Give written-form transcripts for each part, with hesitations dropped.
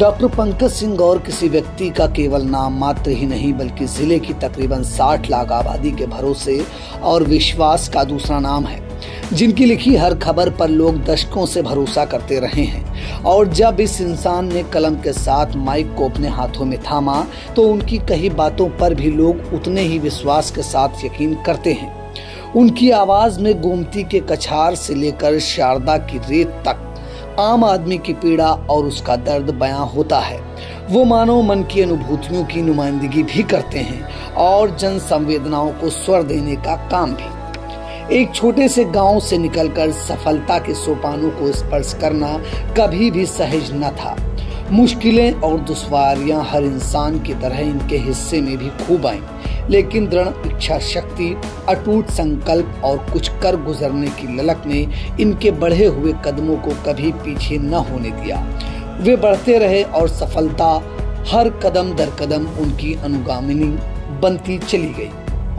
Doctor Pankaj Singh गौर किसी व्यक्ति का केवल नाम मात्र ही नहीं बल्कि जिले की तकरीबन 60 लाख आबादी के भरोसे और विश्वास का दूसरा नाम है, जिनकी लिखी हर खबर पर लोग दशकों से भरोसा करते रहे हैं। और जब इस इंसान ने कलम के साथ माइक को अपने हाथों में थामा तो उनकी कही बातों पर भी लोग उतने ही विश्वास के साथ यकीन करते हैं। उनकी आवाज में गोमती के कछार से लेकर शारदा की रेत तक आम आदमी की पीड़ा और उसका दर्द बयां होता है। वो मानव मन की अनुभूतियों की नुमाइंदगी भी करते हैं और जन संवेदनाओं को स्वर देने का काम भी। एक छोटे से गांव से निकलकर सफलता के सोपानों को स्पर्श करना कभी भी सहज न था। मुश्किलें और दुश्वारियां हर इंसान की तरह इनके हिस्से में भी खूब आईं, लेकिन दृढ़ इच्छा शक्ति, अटूट संकल्प और कुछ कर गुजरने की ललक ने इनके बढ़े हुए कदमों को कभी पीछे न होने दिया। वे बढ़ते रहे और सफलता हर कदम दर कदम उनकी अनुगामिनी बनती चली गई।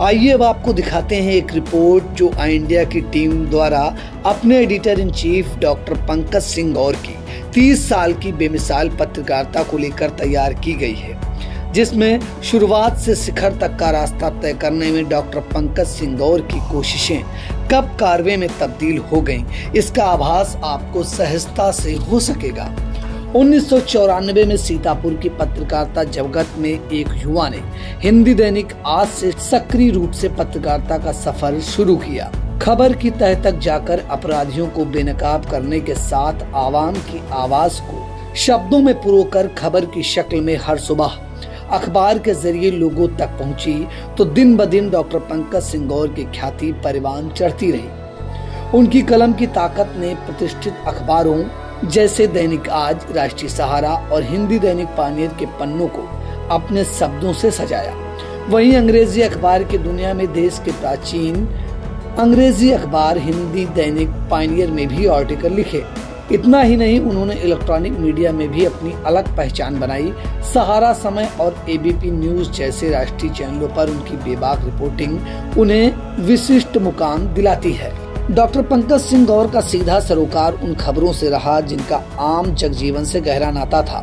आइए अब आपको दिखाते हैं एक रिपोर्ट जो आई इंडिया की टीम द्वारा अपने editor in chief doctor Pankaj Singh Gaur की 30 साल की बेमिसाल पत्रकारिता को लेकर तैयार की गई है, जिसमें शुरुआत से शिखर तक का रास्ता तय करने में डॉक्टर पंकज सिंह गौर की कोशिशें कब कारवे में तब्दील हो गईं, इसका आभास आपको सहजता से हो सकेगा। 1994 में सीतापुर की पत्रकारिता जगत में एक युवा ने हिंदी दैनिक आज से सक्रिय रूप से पत्रकारिता का सफर शुरू किया। खबर की तह तक जाकर अपराधियों को बेनकाब करने के साथ आवाम की आवाज को शब्दों में पिरोकर खबर की शक्ल में हर सुबह अखबार के जरिए लोगों तक पहुंची तो दिन ब दिन डॉक्टर पंकज सिंह गौर की ख्याति परवान चढ़ती रही। उनकी कलम की ताकत ने प्रतिष्ठित अखबारों जैसे दैनिक आज, राष्ट्रीय सहारा और हिंदी दैनिक पानियर के पन्नों को अपने शब्दों से सजाया। वहीं अंग्रेजी अखबार की दुनिया में देश के प्राचीन अंग्रेजी अखबार हिंदी दैनिक पानियर में भी आर्टिकल लिखे। इतना ही नहीं, उन्होंने इलेक्ट्रॉनिक मीडिया में भी अपनी अलग पहचान बनाई। सहारा, समय और एबीपी न्यूज जैसे राष्ट्रीय चैनलों पर उनकी बेबाक रिपोर्टिंग उन्हें विशिष्ट मुकाम दिलाती है। डॉक्टर पंकज सिंह गौर का सीधा सरोकार उन खबरों से रहा जिनका आम जनजीवन से गहरा नाता था।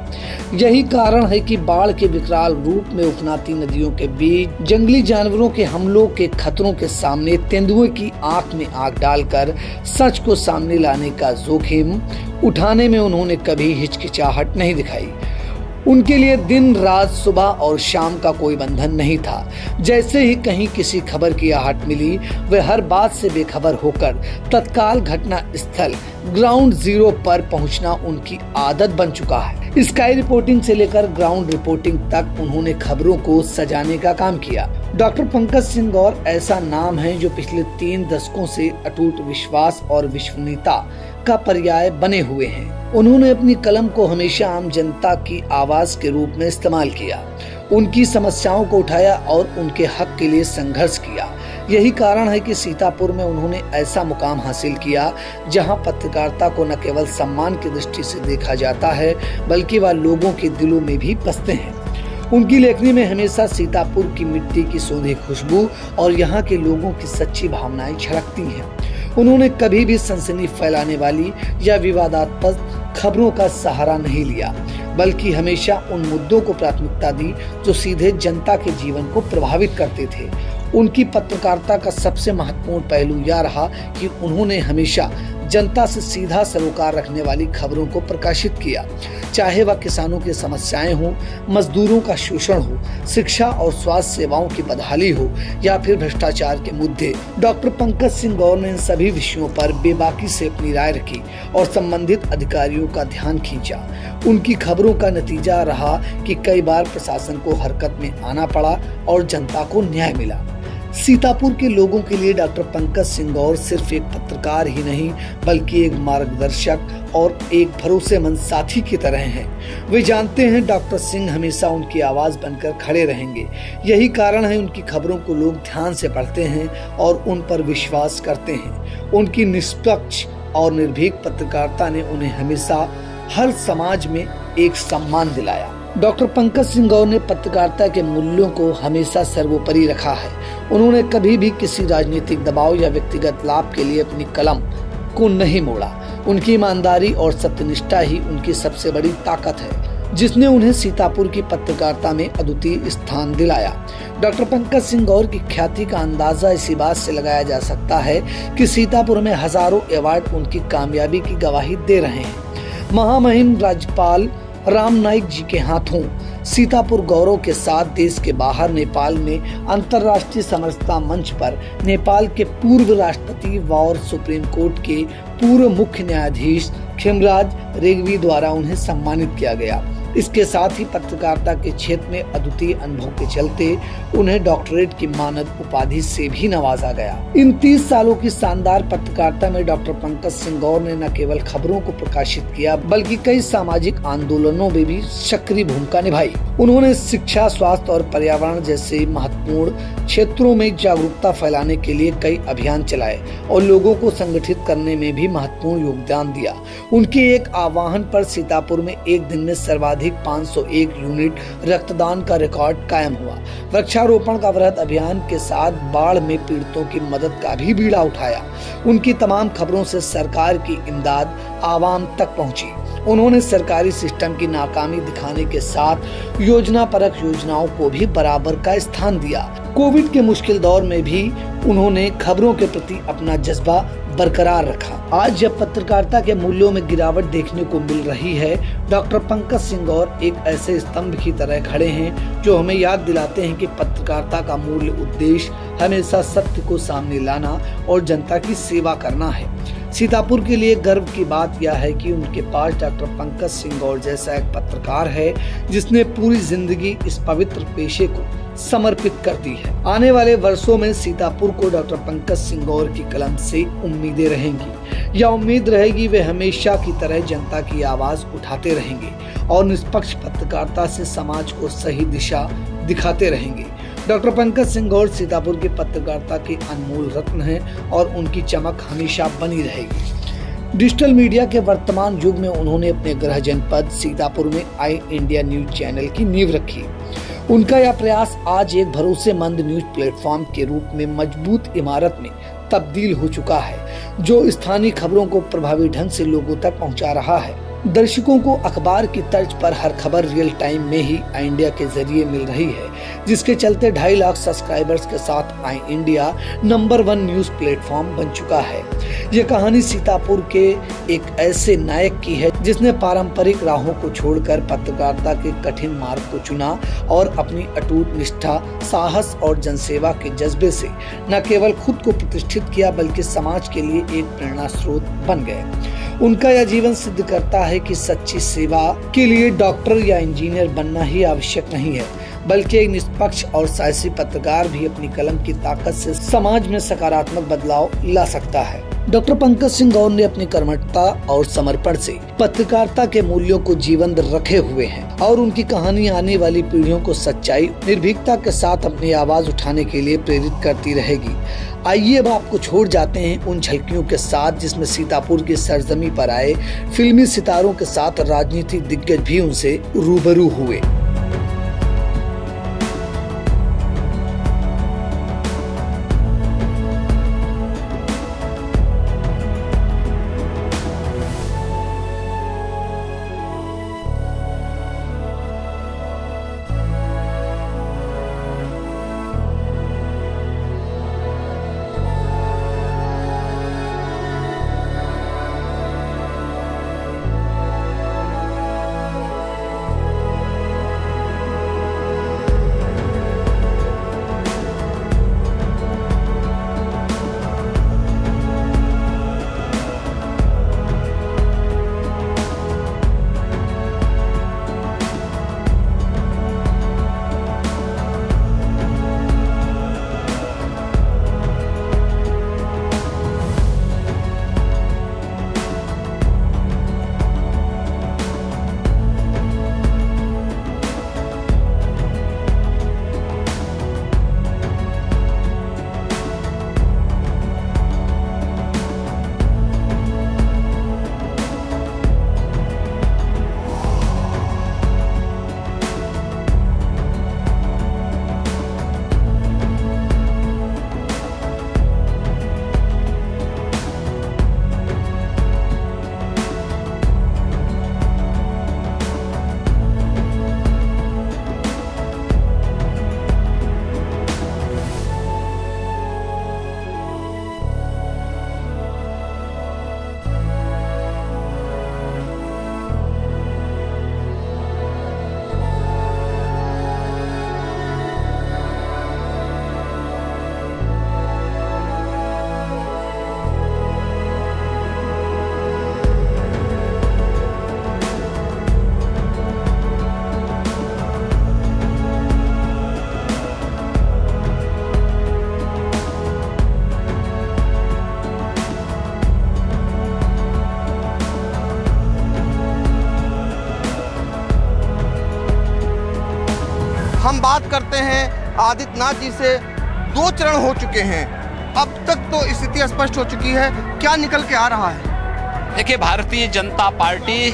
यही कारण है कि बाढ़ के विकराल रूप में उफनाती नदियों के बीच, जंगली जानवरों के हमलों के खतरों के सामने तेंदुए की आंख में आंख डालकर सच को सामने लाने का जोखिम उठाने में उन्होंने कभी हिचकिचाहट नहीं दिखाई। उनके लिए दिन रात, सुबह और शाम का कोई बंधन नहीं था। जैसे ही कहीं किसी खबर की आहट मिली, वे हर बात से बेखबर होकर तत्काल घटना स्थल ग्राउंड जीरो पर पहुंचना उनकी आदत बन चुका है। स्काई रिपोर्टिंग से लेकर ग्राउंड रिपोर्टिंग तक उन्होंने खबरों को सजाने का काम किया। डॉक्टर पंकज सिंह गौर ऐसा नाम है जो पिछले 3 दशकों से अटूट विश्वास और विश्वसनीयता का पर्याय बने हुए हैं। उन्होंने अपनी कलम को हमेशा आम जनता की आवाज के रूप में इस्तेमाल किया, उनकी समस्याओं को उठाया और उनके हक के लिए संघर्ष किया। यही कारण है कि सीतापुर में उन्होंने ऐसा मुकाम हासिल किया जहां पत्रकारिता को न केवल सम्मान की दृष्टि से देखा जाता है बल्कि वह लोगों के दिलों में भी बसते हैं। उनकी लेखनी में हमेशा सीतापुर की मिट्टी की सोंधी खुशबू और यहाँ के लोगों की सच्ची भावनाएं झलकती हैं। उन्होंने कभी भी सनसनी फैलाने वाली या विवादास्पद खबरों का सहारा नहीं लिया, बल्कि हमेशा उन मुद्दों को प्राथमिकता दी जो सीधे जनता के जीवन को प्रभावित करते थे। उनकी पत्रकारिता का सबसे महत्वपूर्ण पहलू यह रहा कि उन्होंने हमेशा जनता से सीधा सरोकार रखने वाली खबरों को प्रकाशित किया, चाहे वह किसानों की समस्याएं हो, मजदूरों का शोषण हो, शिक्षा और स्वास्थ्य सेवाओं की बदहाली हो या फिर भ्रष्टाचार के मुद्दे। डॉक्टर पंकज सिंह गौर ने इन सभी विषयों पर बेबाकी से अपनी राय रखी और संबंधित अधिकारियों का ध्यान खींचा। उनकी खबरों का नतीजा रहा कि कई बार प्रशासन को हरकत में आना पड़ा और जनता को न्याय मिला। सीतापुर के लोगों के लिए डॉक्टर पंकज सिंह गौर सिर्फ एक पत्रकार ही नहीं बल्कि एक मार्गदर्शक और एक भरोसेमंद साथी की तरह हैं। वे जानते हैं डॉक्टर सिंह हमेशा उनकी आवाज बनकर खड़े रहेंगे। यही कारण है उनकी खबरों को लोग ध्यान से पढ़ते हैं और उन पर विश्वास करते हैं। उनकी निष्पक्ष और निर्भीक पत्रकारिता ने उन्हें हमेशा हर समाज में एक सम्मान दिलाया। डॉक्टर पंकज सिंह गौर ने पत्रकारिता के मूल्यों को हमेशा सर्वोपरि रखा है। उन्होंने कभी भी किसी राजनीतिक दबाव या व्यक्तिगत लाभ के लिए अपनी कलम को नहीं मोड़ा। उनकी ईमानदारी और सत्यनिष्ठा ही उनकी सबसे बड़ी ताकत है। जिसने उन्हें सीतापुर की पत्रकारिता में अद्वितीय स्थान दिलाया। डॉक्टर पंकज सिंह गौर की ख्याति का अंदाजा इसी बात से लगाया जा सकता है कि सीतापुर में हजारों अवार्ड उनकी कामयाबी की गवाही दे रहे हैं। महामहिम राज्यपाल राम नाईक जी के हाथों सीतापुर गौरव के साथ देश के बाहर नेपाल में अंतर्राष्ट्रीय समरसता मंच पर नेपाल के पूर्व राष्ट्रपति और सुप्रीम कोर्ट के पूर्व मुख्य न्यायाधीश खेमराज रेग्मी द्वारा उन्हें सम्मानित किया गया। इसके साथ ही पत्रकारिता के क्षेत्र में अद्वितीय अनुभव के चलते उन्हें डॉक्टरेट की मानद उपाधि से भी नवाजा गया। इन 30 सालों की शानदार पत्रकारिता में डॉक्टर पंकज सिंह गौर ने न केवल खबरों को प्रकाशित किया बल्कि कई सामाजिक आंदोलनों में भी सक्रिय भूमिका निभाई। उन्होंने शिक्षा, स्वास्थ्य और पर्यावरण जैसे महत्वपूर्ण क्षेत्रों में जागरूकता फैलाने के लिए कई अभियान चलाए और लोगों को संगठित करने में भी महत्वपूर्ण योगदान दिया। उनके एक आह्वान पर सीतापुर में एक दिन में सर्वाधिक 501 यूनिट रक्तदान का रिकॉर्ड कायम हुआ। वृक्षारोपण का वृहद अभियान के साथ बाढ़ में पीड़ितों की मदद का भी बीड़ा उठाया। उनकी तमाम खबरों से सरकार की इमदाद आवाम तक पहुंची। उन्होंने सरकारी सिस्टम की नाकामी दिखाने के साथ योजना परक योजनाओं को भी बराबर का स्थान दिया। कोविड के मुश्किल दौर में भी उन्होंने खबरों के प्रति अपना जज्बा बरकरार रखा। आज जब पत्रकारिता के मूल्यों में गिरावट देखने को मिल रही है, डॉक्टर पंकज सिंह गौर एक ऐसे स्तंभ की तरह खड़े हैं जो हमें याद दिलाते हैं कि पत्रकारिता का मूल उद्देश्य हमेशा सत्य को सामने लाना और जनता की सेवा करना है। सीतापुर के लिए गर्व की बात यह है कि उनके पास डॉक्टर पंकज सिंह गौर जैसा एक पत्रकार है जिसने पूरी जिंदगी इस पवित्र पेशे को समर्पित कर दी है। आने वाले वर्षों में सीतापुर को डॉक्टर पंकज सिंह गौर की कलम से उम्मीदें रहेंगी। यह उम्मीद रहेगी वे हमेशा की तरह जनता की आवाज उठाते रहेंगे और निष्पक्ष पत्रकारिता से समाज को सही दिशा दिखाते रहेंगे। डॉक्टर पंकज सिंह गौर सीतापुर की पत्रकारिता के अनमोल रत्न हैं और उनकी चमक हमेशा बनी रहेगी। डिजिटल मीडिया के वर्तमान युग में उन्होंने अपने गृह जनपद सीतापुर में आई इंडिया न्यूज चैनल की नींव रखी। उनका यह प्रयास आज एक भरोसेमंद न्यूज प्लेटफॉर्म के रूप में मजबूत इमारत में तब्दील हो चुका है, जो स्थानीय खबरों को प्रभावी ढंग से लोगों तक पहुंचा रहा है। दर्शकों को अखबार की तर्ज पर हर खबर रियल टाइम में ही आई इंडिया के जरिए मिल रही है, जिसके चलते 2.5 लाख सब्सक्राइबर्स के साथ आई इंडिया नंबर 1 न्यूज प्लेटफॉर्म बन चुका है। ये कहानी सीतापुर के एक ऐसे नायक की है जिसने पारंपरिक राहों को छोड़कर पत्रकारिता के कठिन मार्ग को चुना और अपनी अटूट निष्ठा, साहस और जनसेवा के जज्बे से न केवल खुद को प्रतिष्ठित किया बल्कि समाज के लिए एक प्रेरणा स्रोत बन गए। उनका यह जीवन सिद्ध करता है कि सच्ची सेवा के लिए डॉक्टर या इंजीनियर बनना ही आवश्यक नहीं है, बल्कि एक निष्पक्ष और साहसी पत्रकार भी अपनी कलम की ताकत से समाज में सकारात्मक बदलाव ला सकता है। डॉक्टर पंकज सिंह गौर ने अपनी कर्मठता और समर्पण से पत्रकारिता के मूल्यों को जीवंत रखे हुए हैं और उनकी कहानी आने वाली पीढ़ियों को सच्चाई, निर्भीकता के साथ अपनी आवाज उठाने के लिए प्रेरित करती रहेगी। आइए अब आपको छोड़ जाते हैं उन झलकियों के साथ जिसमें सीतापुर की सरजमी पर आए फिल्मी सितारों के साथ राजनीतिक दिग्गज भी उनसे रूबरू हुए। हम बात करते हैं आदित्यनाथ जी से, 2 चरण हो चुके हैं, अब तक तो स्थिति स्पष्ट हो चुकी है, क्या निकल के आ रहा है? देखिए, भारतीय जनता पार्टी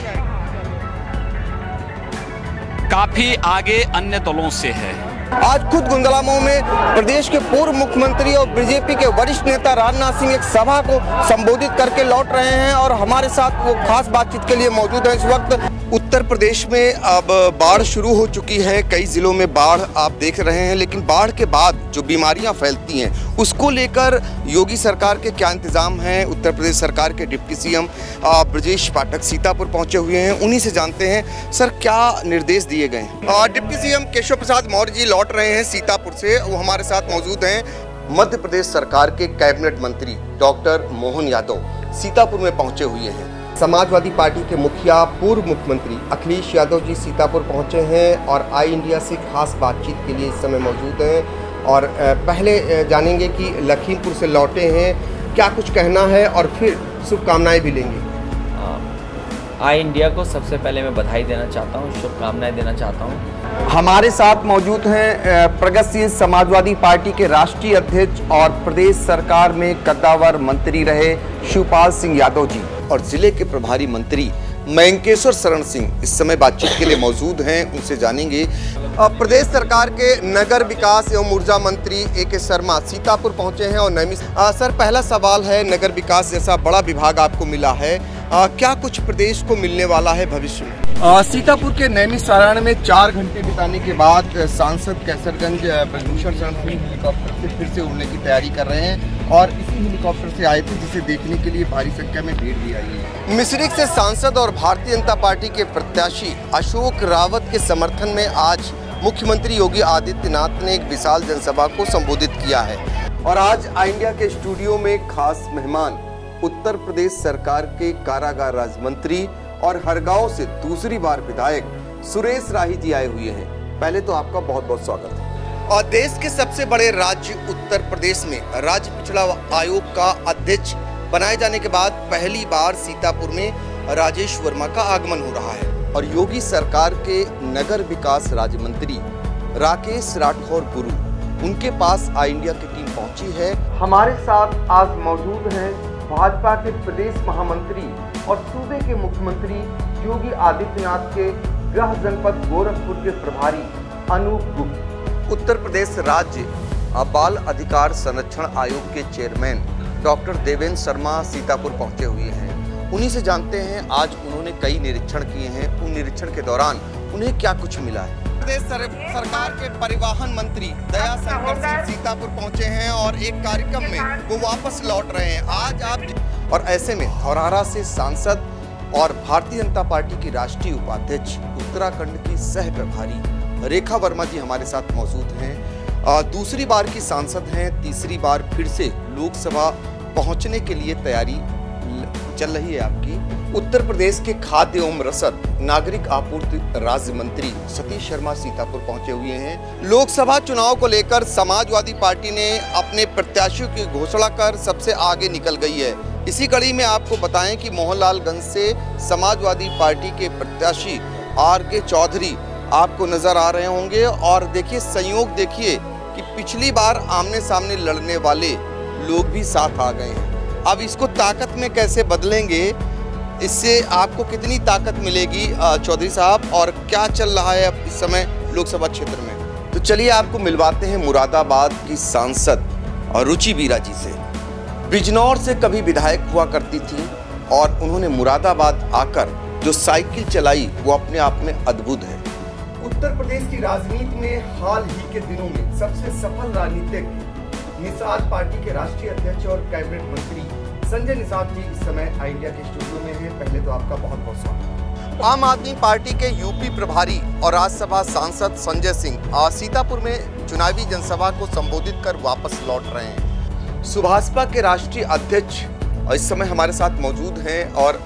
काफी आगे अन्य दलों से है। आज खुद गुंदलामऊ में प्रदेश के पूर्व मुख्यमंत्री और बीजेपी के वरिष्ठ नेता राजनाथ सिंह एक सभा को संबोधित करके लौट रहे हैं और हमारे साथ वो खास बातचीत के लिए मौजूद है। इस वक्त उत्तर प्रदेश में अब बाढ़ शुरू हो चुकी है, कई जिलों में बाढ़ आप देख रहे हैं, लेकिन बाढ़ के बाद जो बीमारियां फैलती हैं उसको लेकर योगी सरकार के क्या इंतजाम हैं। उत्तर प्रदेश सरकार के डिप्टी सीएम ब्रजेश पाठक सीतापुर पहुंचे हुए हैं, उन्हीं से जानते हैं सर क्या निर्देश दिए गए हैं। डिप्टी सीएम केशव प्रसाद मौर्य जी लौट रहे हैं सीतापुर से, वो हमारे साथ मौजूद हैं। मध्य प्रदेश सरकार के कैबिनेट मंत्री डॉक्टर मोहन यादव सीतापुर में पहुंचे हुए हैं। समाजवादी पार्टी के मुखिया पूर्व मुख्यमंत्री अखिलेश यादव जी सीतापुर पहुंचे हैं और आई इंडिया से खास बातचीत के लिए इस समय मौजूद हैं। और पहले जानेंगे कि लखीमपुर से लौटे हैं, क्या कुछ कहना है और फिर शुभकामनाएं भी लेंगे। आई इंडिया को सबसे पहले मैं बधाई देना चाहता हूँ, शुभकामनाएं देना चाहता हूँ। हमारे साथ मौजूद हैं प्रगतिशील समाजवादी पार्टी के राष्ट्रीय अध्यक्ष और प्रदेश सरकार में कद्दावर मंत्री रहे शिवपाल सिंह यादव जी और जिले के प्रभारी मंत्री मयंकेश्वर शरण सिंह इस समय बातचीत के लिए मौजूद हैं, उनसे जानेंगे। प्रदेश सरकार के नगर विकास एवं ऊर्जा मंत्री ए.के. शर्मा सीतापुर पहुंचे हैं और सर पहला सवाल है, नगर विकास जैसा बड़ा विभाग आपको मिला है, क्या कुछ प्रदेश को मिलने वाला है भविष्य में? सीतापुर के नैमिषारण्य में 4 घंटे बिताने के बाद सांसद कैसरगंज ब्रजभूषण शरण सिंह हेलीकॉप्टर से फिर से उड़ने की तैयारी कर रहे हैं और इसी हेलीकॉप्टर से आए थे, जिसे देखने के लिए भारी संख्या में भीड़ भी आई है। मिश्रिख से सांसद और भारतीय जनता पार्टी के प्रत्याशी अशोक रावत के समर्थन में आज मुख्यमंत्री योगी आदित्यनाथ ने एक विशाल जनसभा को संबोधित किया है। और आज आई इंडिया के स्टूडियो में खास मेहमान उत्तर प्रदेश सरकार के कारागार राज्य मंत्री और हरगांव से दूसरी बार विधायक सुरेश राही जी आए हुए हैं। पहले तो आपका बहुत बहुत स्वागत है। और देश के सबसे बड़े राज्य उत्तर प्रदेश में राज्य पिछड़ा आयोग का अध्यक्ष बनाए जाने के बाद पहली बार सीतापुर में राजेश वर्मा का आगमन हो रहा है और योगी सरकार के नगर विकास राज्य मंत्री राकेश राठौर गुरु, उनके पास आई इंडिया की टीम पहुंची है। हमारे साथ आज मौजूद हैं भाजपा के प्रदेश महामंत्री और सूबे के मुख्यमंत्री योगी आदित्यनाथ के गृह जनपद गोरखपुर के प्रभारी अनूप गुप्ता, उत्तर प्रदेश राज्य बाल अधिकार संरक्षण आयोग के चेयरमैन डॉक्टर देवेंद्र शर्मा सीतापुर पहुंचे हुए हैं, उन्हीं से जानते हैं आज उन्होंने कई निरीक्षण किए हैं, उन निरीक्षण के दौरान उन्हें क्या कुछ मिला है। प्रदेश सरकार के परिवहन मंत्री दया शंकर सिंह सीतापुर पहुंचे हैं और एक कार्यक्रम में वो वापस लौट रहे हैं आज आप। और ऐसे में धौरहरा से सांसद और भारतीय जनता पार्टी की राष्ट्रीय उपाध्यक्ष उत्तराखंड की सह प्रभारी रेखा वर्मा जी हमारे साथ मौजूद हैं। दूसरी बार की सांसद हैं, तीसरी बार फिर से लोकसभा पहुंचने के लिए तैयारी चल रही है आपकी। उत्तर प्रदेश के खाद्य एवं रसद नागरिक आपूर्ति राज्य मंत्री सतीश शर्मा सीतापुर पहुंचे हुए हैं। लोकसभा चुनाव को लेकर समाजवादी पार्टी ने अपने प्रत्याशियों की घोषणा कर सबसे आगे निकल गई है। इसी कड़ी में आपको बताएं कि मोहनलालगंज से समाजवादी पार्टी के प्रत्याशी आर.के. चौधरी आपको नजर आ रहे होंगे और देखिए संयोग देखिए कि पिछली बार आमने सामने लड़ने वाले लोग भी साथ आ गए हैं। अब इसको ताकत में कैसे बदलेंगे, इससे आपको कितनी ताकत मिलेगी चौधरी साहब, और क्या चल रहा है अब इस समय लोकसभा क्षेत्र में? तो चलिए आपको मिलवाते हैं मुरादाबाद की सांसद और रुचि बीरा जी से। बिजनौर से कभी विधायक हुआ करती थी और उन्होंने मुरादाबाद आकर जो साइकिल चलाई वो अपने आप में अद्भुत है। उत्तर प्रदेश की राजनीति में हाल ही के दिनों में सबसे सफल राजनीतिक निषाद पार्टी के राष्ट्रीय अध्यक्ष और कैबिनेट मंत्री संजय निषाद जी इस समय आई इंडिया के स्टूडियो में हैं। पहले तो आपका बहुत बहुत स्वागत। आम आदमी पार्टी के यूपी प्रभारी और राज्यसभा सांसद संजय सिंह आज सीतापुर में चुनावी जनसभा को संबोधित कर वापस लौट रहे हैं। सुभाषपा के राष्ट्रीय अध्यक्ष इस समय हमारे साथ मौजूद हैं और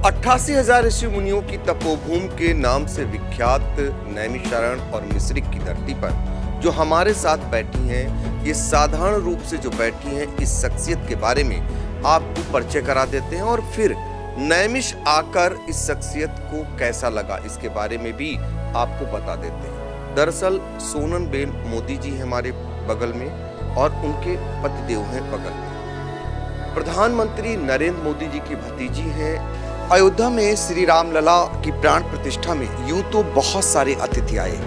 88,000 ऋषि मुनियों की तपोभूमि के नाम से विख्यात नैमिषारण्य और मिश्रिख की धरती पर जो हमारे साथ बैठी हैं, ये साधारण रूप से जो बैठी हैं, इस शख्सियत के बारे में आपको परिचय करा देते हैं और फिर नैमिष आकर इस शख्सियत को कैसा लगा इसके बारे में भी आपको बता देते हैं। दरअसल सोनमबेन मोदी जी हमारे बगल में और उनके पतिदेव हैं बगल में। प्रधानमंत्री नरेंद्र मोदी जी की भतीजी हैं। अयोध्या में श्री राम लला की प्राण प्रतिष्ठा में यूं तो बहुत सारे अतिथि आए,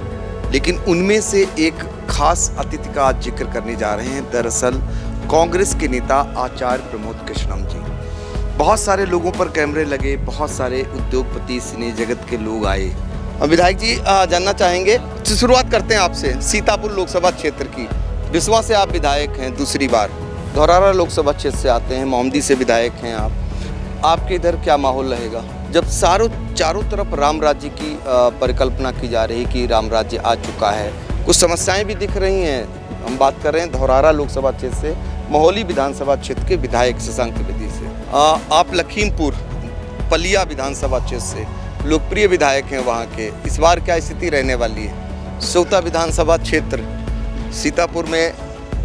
लेकिन उनमें से एक खास अतिथि का आज जिक्र करने जा रहे हैं। दरअसल कांग्रेस के नेता आचार्य प्रमोद कृष्णम जी। बहुत सारे लोगों पर कैमरे लगे, बहुत सारे उद्योगपति, सिने जगत के लोग आए। विधायक जी जानना चाहेंगे, शुरुआत करते हैं आपसे, सीतापुर लोकसभा क्षेत्र की। बिस्वा से आप विधायक हैं दूसरी बार, धौरारा लोकसभा क्षेत्र से आते हैं, मोमदी से विधायक हैं आप। आपके इधर क्या माहौल रहेगा जब चारों तरफ राम राज्य की परिकल्पना की जा रही है कि राम राज्य आ चुका है? कुछ समस्याएं भी दिख रही हैं। हम बात कर रहे हैं धौरारा लोकसभा क्षेत्र से, मोहली विधानसभा क्षेत्र के विधायक शशांक त्रिवेदी से। आप लखीमपुर पलिया विधानसभा क्षेत्र से लोकप्रिय विधायक हैं वहाँ के। इस बार क्या स्थिति रहने वाली है? सोता विधानसभा क्षेत्र सीतापुर में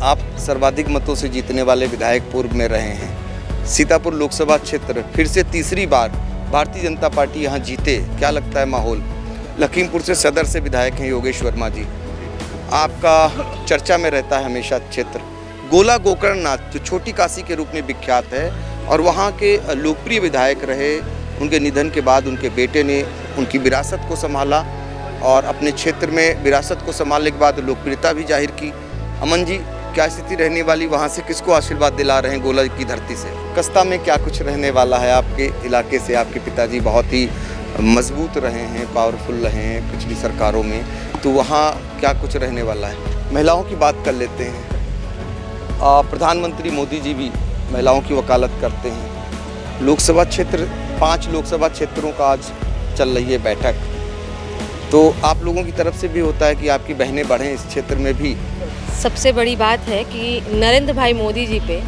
आप सर्वाधिक मतों से जीतने वाले विधायक पूर्व में रहे हैं। सीतापुर लोकसभा क्षेत्र फिर से तीसरी बार भारतीय जनता पार्टी यहाँ जीते, क्या लगता है माहौल? लखीमपुर से सदर से विधायक हैं योगेश वर्मा जी, आपका चर्चा में रहता है हमेशा क्षेत्र। गोला गोकर्णनाथ जो छोटी काशी के रूप में विख्यात है और वहाँ के लोकप्रिय विधायक रहे, उनके निधन के बाद उनके बेटे ने उनकी विरासत को संभाला और अपने क्षेत्र में विरासत को संभालने के बाद लोकप्रियता भी जाहिर की। अमन जी, क्या स्थिति रहने वाली वहाँ से? किसको आशीर्वाद दिला रहे हैं गोला की धरती से? कस्ता में क्या कुछ रहने वाला है आपके इलाके से? आपके पिताजी बहुत ही मजबूत रहे हैं, पावरफुल रहे हैं पिछली सरकारों में, तो वहाँ क्या कुछ रहने वाला है? महिलाओं की बात कर लेते हैं। प्रधानमंत्री मोदी जी भी महिलाओं की वकालत करते हैं। लोकसभा क्षेत्र 5 लोकसभा क्षेत्रों का आज चल रही है बैठक, तो आप लोगों की तरफ से भी होता है कि आपकी बहनें बढ़ें इस क्षेत्र में भी। सबसे बड़ी बात है कि नरेंद्र भाई मोदी जी पे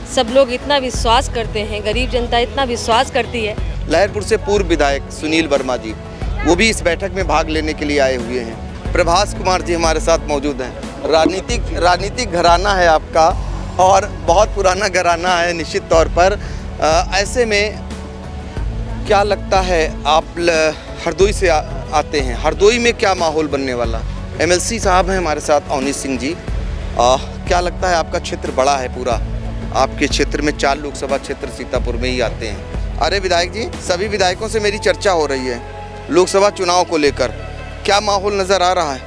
सब लोग इतना विश्वास करते हैं, गरीब जनता इतना विश्वास करती है। लहरपुर से पूर्व विधायक सुनील वर्मा जी, वो भी इस बैठक में भाग लेने के लिए आए हुए हैं। प्रभास कुमार जी हमारे साथ मौजूद हैं। राजनीतिक घराना है आपका और बहुत पुराना घराना है निश्चित तौर पर। ऐसे में क्या लगता है, आप हरदोई से आते हैं, हरदोई में क्या माहौल बनने वाला? एमएलसी साहब हैं हमारे साथ, अवनीश सिंह जी। क्या लगता है, आपका क्षेत्र बड़ा है पूरा, आपके क्षेत्र में 4 लोकसभा क्षेत्र सीतापुर में ही आते हैं। अरे विधायक जी, सभी विधायकों से मेरी चर्चा हो रही है लोकसभा चुनाव को लेकर, क्या माहौल नज़र आ रहा है?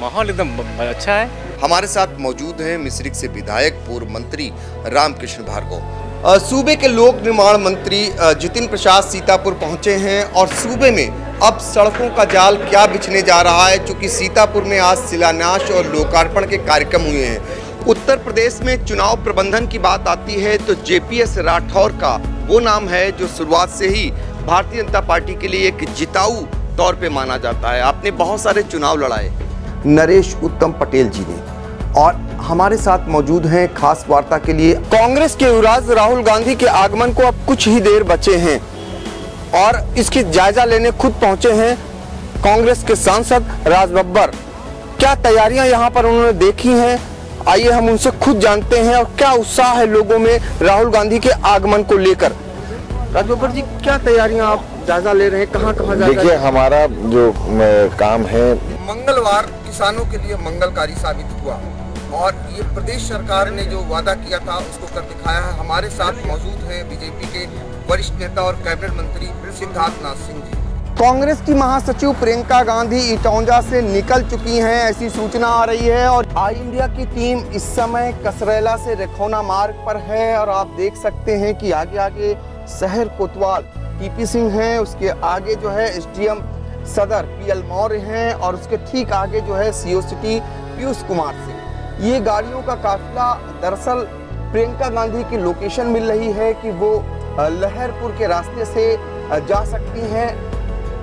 माहौल एकदम अच्छा है। हमारे साथ मौजूद हैं मिश्रिख से विधायक पूर्व मंत्री रामकृष्ण भार्गव। सूबे के लोक निर्माण मंत्री जितिन प्रसाद सीतापुर पहुंचे हैं और सूबे में अब सड़कों का जाल क्या बिछने जा रहा है, क्योंकि सीतापुर में आज शिलान्यास और लोकार्पण के कार्यक्रम हुए हैं। उत्तर प्रदेश में चुनाव प्रबंधन की बात आती है तो जेपीएस राठौर का वो नाम है जो शुरुआत से ही भारतीय जनता पार्टी के लिए एक जिताऊ तौर पे माना जाता है। आपने बहुत सारे चुनाव लड़ाए। नरेश उत्तम पटेल जी ने, और हमारे साथ मौजूद हैं खास वार्ता के लिए कांग्रेस के युवराज राहुल गांधी के आगमन को अब कुछ ही देर बचे हैं और इसकी जायजा लेने खुद पहुंचे हैं कांग्रेस के सांसद राज बब्बर। क्या तैयारियां यहां पर उन्होंने देखी हैं, आइए हम उनसे खुद जानते हैं और क्या उत्साह है लोगों में राहुल गांधी के आगमन को लेकर। राज बब्बर जी, क्या तैयारियां आप जायजा ले रहे हैं, कहाँ कहाँ जायजा? देखिए, हमारा जो काम है, मंगलवार किसानों के लिए मंगलकारी साबित हुआ और ये प्रदेश सरकार ने जो वादा किया था उसको कर दिखाया है। हमारे साथ मौजूद हैं बीजेपी के वरिष्ठ नेता और कैबिनेट मंत्री सिद्धार्थनाथ सिंह जी। कांग्रेस की महासचिव प्रियंका गांधी इटौंजा से निकल चुकी हैं, ऐसी सूचना आ रही है और आई इंडिया की टीम इस समय कसरेला से रेखौना मार्ग पर है और आप देख सकते हैं कि आगे आगे शहर कोतवाल टीपी सिंह हैं, उसके आगे जो है एसडीएम सदर पीएल मौर्य हैं और उसके ठीक आगे जो है सीओ सिटी पीयूष कुमार सिंह। ये गाड़ियों का काफिला दरअसल प्रियंका गांधी की लोकेशन मिल रही है कि वो लहरपुर के रास्ते से जा सकती हैं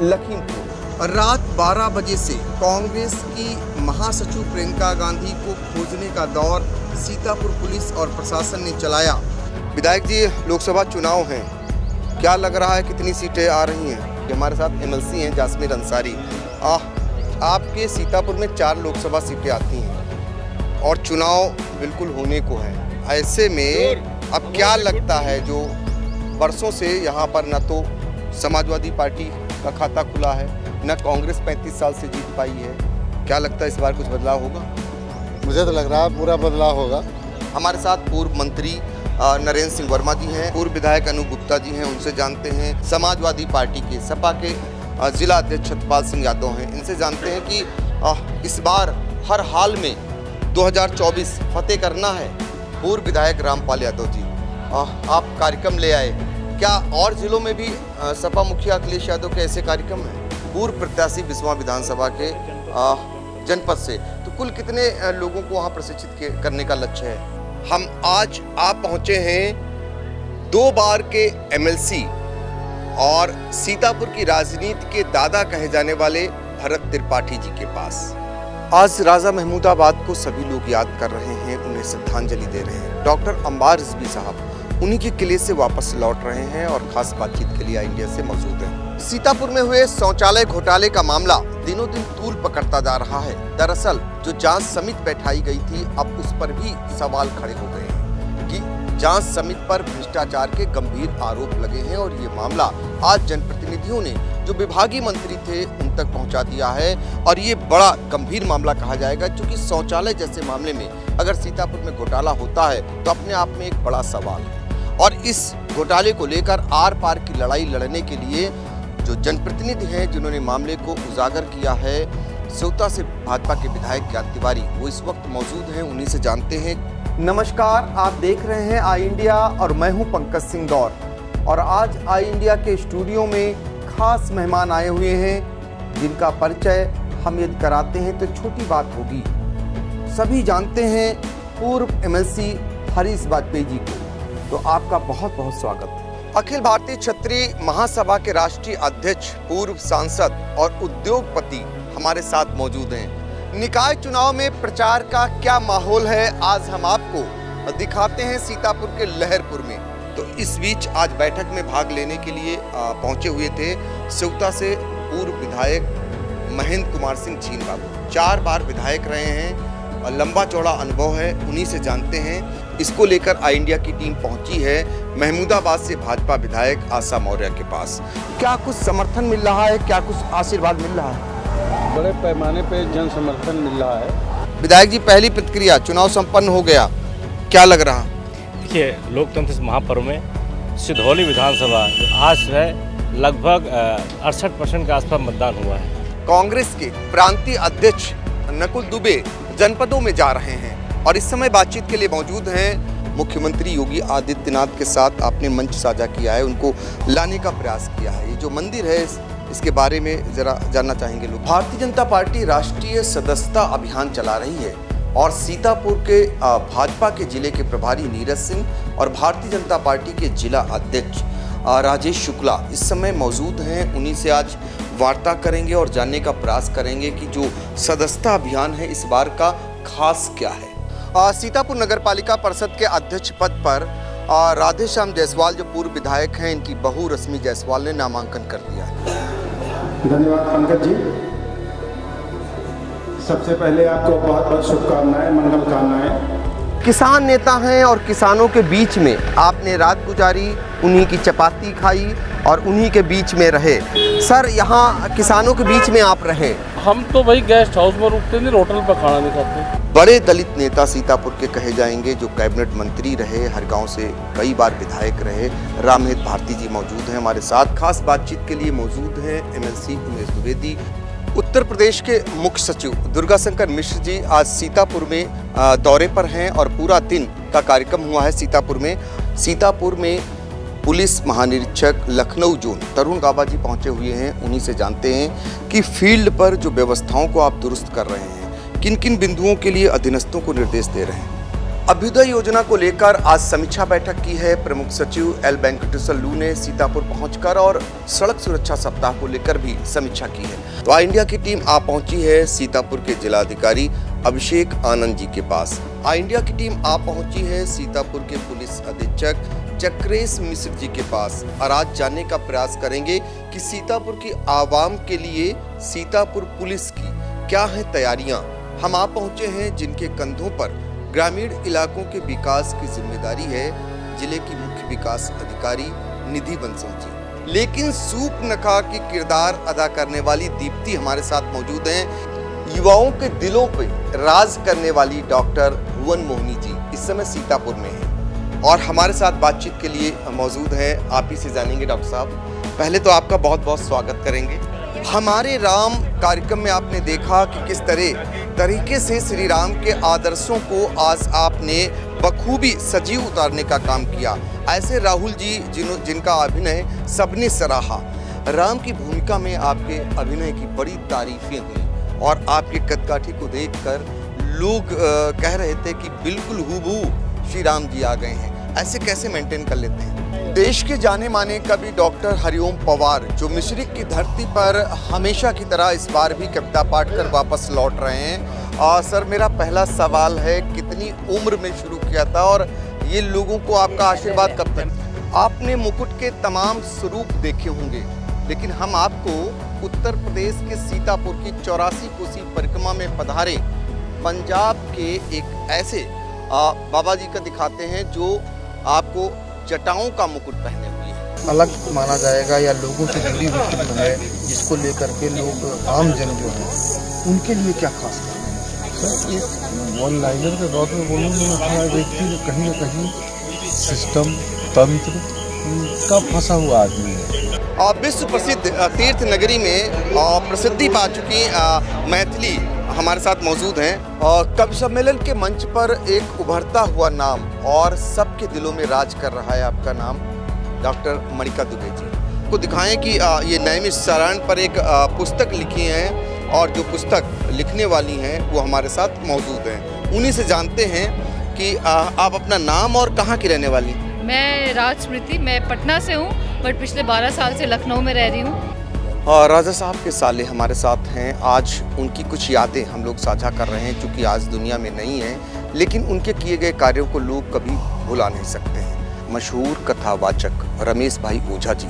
लखीमपुर। रात 12 बजे से कांग्रेस की महासचिव प्रियंका गांधी को खोजने का दौर सीतापुर पुलिस और प्रशासन ने चलाया। विधायक जी, लोकसभा चुनाव हैं, क्या लग रहा है कितनी सीटें आ रही हैं? हमारे साथ एमएलसी हैं जासमीर अंसारी। आपके सीतापुर में 4 लोकसभा सीटें आती हैं और चुनाव बिल्कुल होने को है। ऐसे में अब क्या लगता है, जो वर्षों से यहाँ पर न तो समाजवादी पार्टी का खाता खुला है, न कांग्रेस 35 साल से जीत पाई है, क्या लगता है इस बार कुछ बदलाव होगा? मुझे तो लग रहा है पूरा बदलाव होगा। हमारे साथ पूर्व मंत्री नरेंद्र सिंह वर्मा जी हैं, पूर्व विधायक अनूप गुप्ता जी हैं, उनसे जानते हैं। समाजवादी पार्टी के सपा के जिला अध्यक्ष सतपाल सिंह यादव हैं, इनसे जानते हैं कि इस बार हर हाल में 2024 फतेह करना है। पूर्व विधायक रामपाल यादव जी, आप कार्यक्रम ले आए, क्या और जिलों में भी सपा मुखिया अखिलेश यादव के ऐसे कार्यक्रम हैं? पूर्व प्रत्याशी बिस्वा विधानसभा के जनपद से, तो कुल कितने लोगों को वहाँ प्रशिक्षित करने का लक्ष्य है? हम आज आप पहुँचे हैं 2 बार के MLC और सीतापुर की राजनीति के दादा कहे जाने वाले भरत त्रिपाठी जी के पास। आज राजा महमूदाबाद को सभी लोग याद कर रहे हैं, उन्हें श्रद्धांजलि दे रहे हैं। डॉक्टर अंबार रिजवी साहब उन्हीं के किले से वापस लौट रहे हैं और खास बातचीत के लिए इंडिया से मौजूद हैं। सीतापुर में हुए शौचालय घोटाले का मामला दिनों दिन तूल पकड़ता जा रहा है। दरअसल जो जांच समिति बैठाई गई थी, अब उस पर भी सवाल खड़े हो गए हैं कि जांच समिति पर भ्रष्टाचार के गंभीर आरोप लगे हैं और ये मामला आज जनप्रतिनिधियों ने जो विभागीय मंत्री थे उन तक पहुंचा दिया है। और ये बड़ा गंभीर मामला कहा जाएगा, क्योंकि शौचालय जैसे मामले में अगर सीतापुर में घोटाला होता है तो अपने आप में एक बड़ा सवाल है। और इस घोटाले को लेकर आर पार की लड़ाई लड़ने के लिए जो जनप्रतिनिधि हैं जिन्होंने मामले को उजागर किया है, सेवता से भाजपा के विधायक ज्ञान तिवारी, वो इस वक्त मौजूद हैं, उन्हीं से जानते हैं। नमस्कार, आप देख रहे हैं आई इंडिया और मैं हूं पंकज सिंह गौर। और आज आई इंडिया के स्टूडियो में खास मेहमान आए हुए हैं जिनका परिचय हम यदि कराते हैं तो छोटी बात होगी। सभी जानते हैं पूर्व MLC हरीश वाजपेयी जी को, तो आपका बहुत बहुत स्वागत है। अखिल भारतीय क्षत्रिय महासभा के राष्ट्रीय अध्यक्ष, पूर्व सांसद और उद्योगपति हमारे साथ मौजूद हैं। निकाय चुनाव में प्रचार का क्या माहौल है, आज हम आपको दिखाते हैं सीतापुर के लहरपुर में। तो इस बीच आज बैठक में भाग लेने के लिए पहुंचे हुए थे सेवता से पूर्व विधायक महेंद्र कुमार सिंह छीन बाबू। 4 बार विधायक रहे हैं और लंबा चौड़ा अनुभव है, उन्हीं से जानते हैं। इसको लेकर आई इंडिया की टीम पहुंची है महमूदाबाद से भाजपा विधायक आशा मौर्य के पास। क्या कुछ समर्थन मिल रहा है, क्या कुछ आशीर्वाद मिल रहा है? बड़े पैमाने पे जन समर्थन मिल रहा है। विधायक जी, पहली प्रतिक्रिया, चुनाव संपन्न हो गया, क्या लग रहा? देखिए, लोकतंत्र महापर्व में सिधौली विधानसभा आज है लगभग 68% के आसपास मतदान हुआ है। कांग्रेस के प्रांतीय अध्यक्ष नकुल दुबे जनपदों में जा रहे हैं और इस समय बातचीत के लिए मौजूद हैं मुख्यमंत्री योगी आदित्यनाथ के साथ। आपने मंच साझा किया है, उनको लाने का प्रयास किया है। ये जो मंदिर है इसके बारे में जरा जानना चाहेंगे लोग। भारतीय जनता पार्टी राष्ट्रीय सदस्यता अभियान चला रही है और सीतापुर के भाजपा के जिले के प्रभारी नीरज सिंह और भारतीय जनता पार्टी के जिला अध्यक्ष राजेश शुक्ला इस समय मौजूद हैं। उन्हीं से आज वार्ता करेंगे और जानने का प्रयास करेंगे कि जो सदस्यता अभियान है इस बार का खास क्या है। सीतापुर नगर पालिका परिषद के अध्यक्ष पद पर राधेश्याम जायसवाल जो पूर्व विधायक हैं, इनकी बहू रश्मि जायसवाल ने नामांकन कर दिया है। धन्यवाद पंकज जी। सबसे पहले आपको बहुत बहुत शुभकामनाएं, मंगल कामनाएं। किसान नेता हैं और किसानों के बीच में आपने रात गुजारी, उन्हीं की चपाती खाई और उन्हीं के बीच में रहे। सर, यहाँ किसानों के बीच में आप रहे? हम तो भाई गेस्ट हाउस में रुकते नहीं, होटल पर खाना नहीं खाते। बड़े दलित नेता सीतापुर के कहे जाएंगे, जो कैबिनेट मंत्री रहे, हर गांव से कई बार विधायक रहे, रामहित भारती जी मौजूद हैं हमारे साथ। खास बातचीत के लिए मौजूद हैं MLC उमेश द्विवेदी। उत्तर प्रदेश के मुख्य सचिव दुर्गा शंकर मिश्र जी आज सीतापुर में दौरे पर हैं और पूरा दिन का कार्यक्रम हुआ है सीतापुर में। सीतापुर में पुलिस महानिरीक्षक लखनऊ जोन तरुण गाबा जी पहुंचे हुए हैं, उन्हीं से जानते हैं कि फील्ड पर जो व्यवस्थाओं को आप दुरुस्त कर रहे हैं, किन किन बिंदुओं के लिए अधीनस्थों को निर्देश दे रहे हैं। अभ्युदय योजना को लेकर आज समीक्षा बैठक की है। प्रमुख सचिव एल वेंकटेश्वर लू ने सीतापुर पहुंचकर और सड़क सुरक्षा सप्ताह को लेकर भी समीक्षा की है। तो आई इंडिया की टीम आ पहुंची है सीतापुर के जिलाधिकारी अभिषेक आनंद जी के पास। आई इंडिया की टीम आ पहुंची है सीतापुर के पुलिस अधीक्षक चक्रेश मिश्र जी के पास और आज जानने का प्रयास करेंगे कि सीतापुर की आवाम के लिए सीतापुर पुलिस की क्या है तैयारियां। हम आ पहुंचे हैं जिनके कंधों पर ग्रामीण इलाकों के विकास की जिम्मेदारी है, जिले की मुख्य विकास अधिकारी निधि बंसल जी। लेकिन सूप नखा की किरदार अदा करने वाली दीप्ति हमारे साथ मौजूद हैं। युवाओं के दिलों पे राज करने वाली डॉक्टर भुवन मोहिनी जी इस समय सीतापुर में हैं और हमारे साथ बातचीत के लिए मौजूद हैं। आप ही से जानेंगे डॉक्टर साहब। पहले तो आपका बहुत बहुत स्वागत करेंगे। हमारे राम कार्यक्रम में आपने देखा कि किस तरीके से श्री राम के आदर्शों को आज आपने बखूबी सजीव उतारने का काम किया। ऐसे राहुल जी जिनका अभिनय सबने सराहा। राम की भूमिका में आपके अभिनय की बड़ी तारीफें हुई और आपके कदकाठी को देखकर लोग कह रहे थे कि बिल्कुल हूबहू श्री राम जी आ गए हैं। ऐसे कैसे मेंटेन कर लेते हैं? देश के जाने माने कवि डॉक्टर हरिओम पवार जो मिश्रिक की धरती पर हमेशा की तरह इस बार भी कविता पाठ कर वापस लौट रहे हैं। सर, मेरा पहला सवाल है, कितनी उम्र में शुरू किया था और ये लोगों को आपका आशीर्वाद कब तक? आपने मुकुट के तमाम स्वरूप देखे होंगे, लेकिन हम आपको उत्तर प्रदेश के सीतापुर की 84 कोसी परिक्रमा में पधारे पंजाब के एक ऐसे बाबा जी का दिखाते हैं जो आपको जटाओं का मुकुट पहने हुए हैं। अलग माना जाएगा या लोगों से जुड़ी हुई फिल्म है जिसको लेकर के लोग आम जन जो है उनके लिए क्या खास है? एक वन लाइनर के तौर पर बोलूँगी मैं, व्यक्ति जो कहीं ना कहीं सिस्टम तंत्र का फंसा हुआ आदमी है। विश्व प्रसिद्ध तीर्थ नगरी में प्रसिद्धि पा चुकी मैथिली हमारे साथ मौजूद हैं और कवि सम्मेलन के मंच पर एक उभरता हुआ नाम और सबके दिलों में राज कर रहा है आपका नाम, डॉक्टर मणिका दुबे जी को दिखाएं कि ये नैमिषारण्य पर एक पुस्तक लिखी है और जो पुस्तक लिखने वाली हैं वो हमारे साथ मौजूद हैं। उन्हीं से जानते हैं कि आप अपना नाम और कहाँ की रहने वाली? मैं राज स्मृति, मैं पटना से हूँ बट पिछले 12 साल से लखनऊ में रह रही हूँ। राजा साहब के साले हमारे साथ हैं। आज उनकी कुछ यादें हम लोग साझा कर रहे हैं, चूँकि आज दुनिया में नहीं है, लेकिन उनके किए गए कार्यों को लोग कभी भुला नहीं सकते हैं। मशहूर कथावाचक रमेश भाई ओझा जी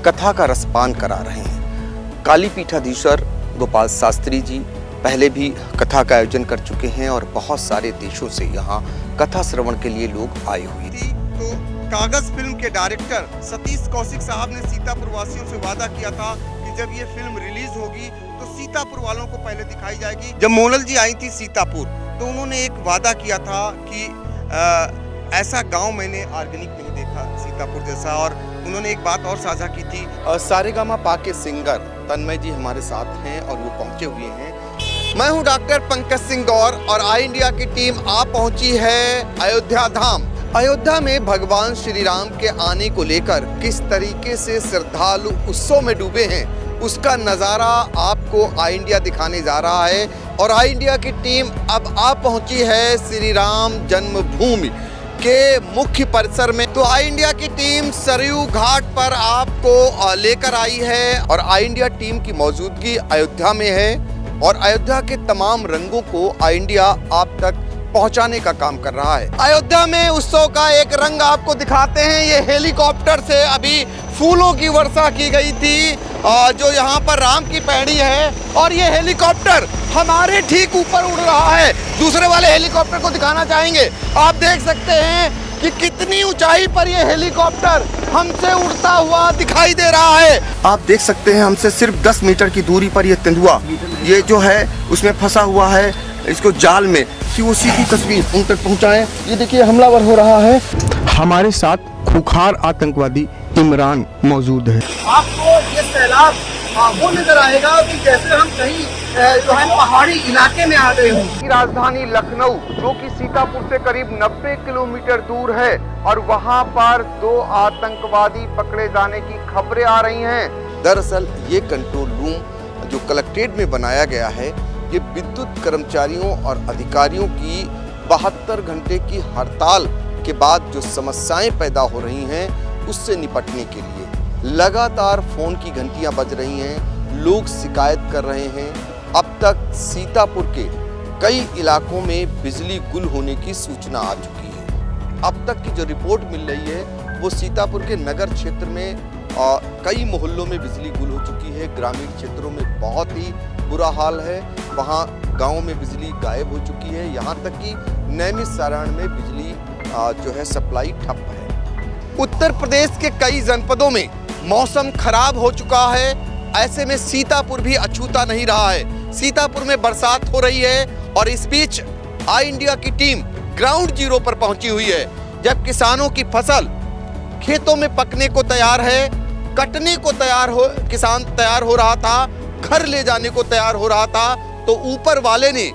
कथा का रसपान करा रहे हैं। काली पीठाधीश्वर गोपाल शास्त्री जी पहले भी कथा का आयोजन कर चुके हैं और बहुत सारे देशों से यहाँ कथा श्रवण के लिए लोग आए हुए थे। तो कागज फिल्म के डायरेक्टर सतीश कौशिक साहब ने सीतापुर वासियों से वादा किया था कि जब ये फिल्म रिलीज होगी तो सीतापुर वालों को पहले दिखाई जाएगी। जब मोनल जी आई थी सीतापुर तो उन्होंने एक वादा किया था कि ऐसा गांव मैंने ऑर्गेनिक नहीं देखा सीतापुर जैसा, और उन्होंने एक बात और साझा की थी। सारेगामा पा के सिंगर तन्मय जी हमारे साथ हैं और वो पहुंचे हुए हैं। मैं हूं डॉक्टर पंकज सिंह गौर और आई इंडिया की टीम आ पहुंची है अयोध्या धाम। अयोध्या में भगवान श्री राम के आने को लेकर किस तरीके से श्रद्धालु उत्सव में डूबे हैं उसका नज़ारा आपको आई इंडिया दिखाने जा रहा है। और आई इंडिया की टीम अब आ पहुंची है श्री राम जन्मभूमि के मुख्य परिसर में। तो आई इंडिया की टीम सरयू घाट पर आपको लेकर आई है और आई इंडिया टीम की मौजूदगी अयोध्या में है और अयोध्या के तमाम रंगों को आई इंडिया आप तक पहुंचाने का काम कर रहा है। अयोध्या में उत्सव का एक रंग आपको दिखाते हैं। ये हेलीकॉप्टर से अभी फूलों की वर्षा की गई थी जो यहाँ पर राम की पैड़ी है और ये हेलीकॉप्टर हमारे ठीक ऊपर उड़ रहा है। दूसरे वाले हेलीकॉप्टर को दिखाना चाहेंगे। आप देख सकते हैं कि कितनी ऊंचाई पर ये हेलीकॉप्टर हमसे उड़ता हुआ दिखाई दे रहा है। आप देख सकते हैं हमसे सिर्फ 10 मीटर की दूरी पर ये तेंदुआ ये जो है उसमें फंसा हुआ है इसको जाल में, कि वो सीधी तस्वीर उन तक पहुंचाएं। ये देखिए हमलावर हो रहा है। हमारे साथ खूंखार आतंकवादी इमरान मौजूद है। आपको ये सैलाब वो नजर आएगा कि जैसे हम कहीं जो है पहाड़ी इलाके में आ गए हों। राजधानी लखनऊ जो कि सीतापुर से करीब 90 किलोमीटर दूर है और वहां पर 2 आतंकवादी पकड़े जाने की खबरें आ रही हैं। दरअसल ये कंट्रोल रूम जो कलेक्ट्रेट में बनाया गया है ये विद्युत कर्मचारियों और अधिकारियों की 72 घंटे की हड़ताल के बाद जो समस्याएं पैदा हो रही हैं उससे निपटने के लिए लगातार फोन की घंटियां बज रही हैं। लोग शिकायत कर रहे हैं। अब तक सीतापुर के कई इलाकों में बिजली गुल होने की सूचना आ चुकी है। अब तक की जो रिपोर्ट मिल रही है वो सीतापुर के नगर क्षेत्र में कई मोहल्लों में बिजली गुल हो चुकी है। ग्रामीण क्षेत्रों में बहुत ही बुरा हाल है। वहाँ गाँव में बिजली गायब हो चुकी है। यहाँ तक कि नैमिषारण्य में बिजली जो है सप्लाई ठप है। उत्तर प्रदेश के कई जनपदों में मौसम खराब हो चुका है। ऐसे में सीतापुर भी अछूता नहीं रहा है। सीतापुर में बरसात हो रही है और इस बीच आई इंडिया की टीम ग्राउंड जीरो पर पहुंची हुई है। जब किसानों की फसल खेतों में पकने को तैयार है, कटने को किसान तैयार हो रहा था, घर ले जाने को तैयार हो रहा था, तो ऊपर वाले ने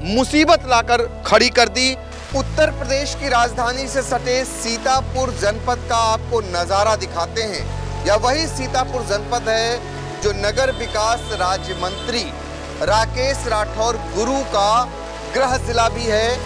मुसीबत लाकर खड़ी कर दी। उत्तर प्रदेश की राजधानी से सटे सीतापुर जनपद का आपको नजारा दिखाते हैं। यह वही सीतापुर जनपद है जो नगर विकास राज्य मंत्री राकेश राठौर गुरु का गृह जिला भी है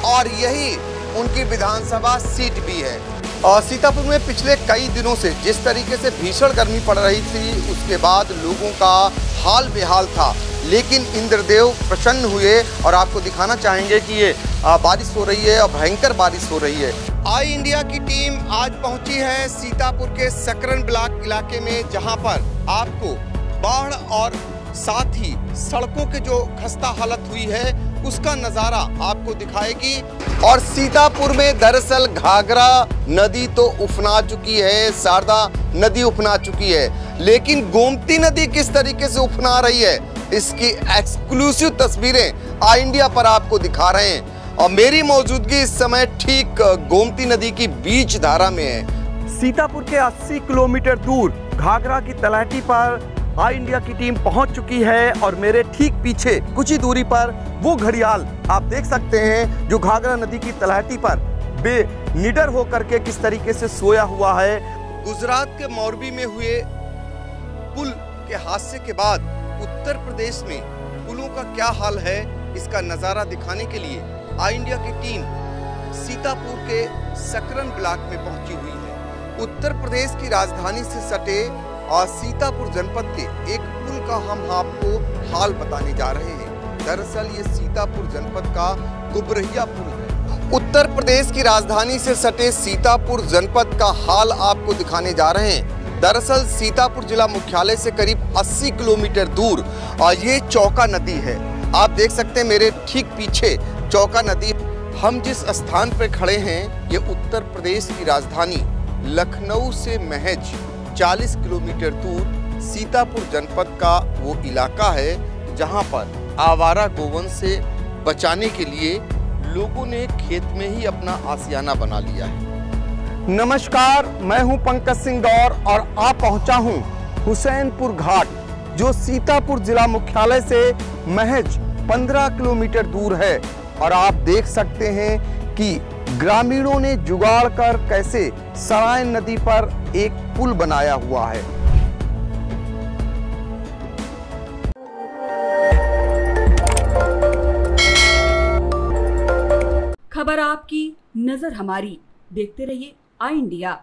और यही उनकी विधानसभा सीट भी है। और सीतापुर में पिछले कई दिनों से जिस तरीके से भीषण गर्मी पड़ रही थी, उसके बाद लोगों का हाल बेहाल था, लेकिन इंद्रदेव प्रसन्न हुए और आपको दिखाना चाहेंगे कि ये बारिश हो रही है और भयंकर बारिश हो रही है। आई इंडिया की टीम आज पहुंची है सीतापुर के सकरन ब्लॉक इलाके में, जहां पर आपको बाढ़ और साथ ही सड़कों के जो खस्ता हालत हुई है उसका नजारा आपको दिखाएगी। और सीतापुर में दरअसल घाघरा नदी तो उफना चुकी है, शारदा नदी उफना चुकी है, लेकिन गोमती नदी किस तरीके से उफना रही है इसकी एक्सक्लूसिव तस्वीरें आई इंडिया पर आपको दिखा रहे हैं। और मेरी मौजूदगी इस समय ठीक गोमती नदी की बीच धारा में है। सीतापुर के 80 किलोमीटर दूर घाघरा की तलहटी पर आई इंडिया की टीम पहुंच चुकी है और मेरे ठीक पीछे कुछ ही दूरी पर वो घड़ियाल आप देख सकते हैं जो घाघरा नदी की तलहटी पर बेनिडर होकर के किस तरीके से सोया हुआ है। गुजरात के मोरबी में हुए पुल के हादसे के बाद उत्तर प्रदेश में पुलों का क्या हाल है इसका नजारा दिखाने के लिए आई इंडिया की टीम सीतापुर के सकरन ब्लॉक में पहुंची हुई है। उत्तर प्रदेश की राजधानी से सटे और सीतापुर जनपद के एक पुल का हम आपको हाल बताने जा रहे हैं। दरअसल ये सीतापुर जनपद का गुबरहिया पुल है। उत्तर प्रदेश की राजधानी से सटे सीतापुर जनपद का हाल आपको दिखाने जा रहे हैं। दरअसल सीतापुर जिला मुख्यालय से करीब 80 किलोमीटर दूर और ये चौका नदी है। आप देख सकते हैं मेरे ठीक पीछे चौका नदी। हम जिस स्थान पर खड़े हैं ये उत्तर प्रदेश की राजधानी लखनऊ से महज 40 किलोमीटर दूर सीतापुर जनपद का वो इलाका है जहां पर आवारा गोवंश से बचाने के लिए लोगों ने खेत में ही अपना आशियाना बना लिया है। नमस्कार, मैं हूं पंकज सिंह गौर और आ पहुंचा हूं हुसैनपुर घाट जो सीतापुर जिला मुख्यालय से महज 15 किलोमीटर दूर है। और आप देख सकते हैं कि ग्रामीणों ने जुगाड़ कर कैसे सरायन नदी पर एक पुल बनाया हुआ है। खबर आपकी, नजर हमारी। देखते रहिए आई इंडिया।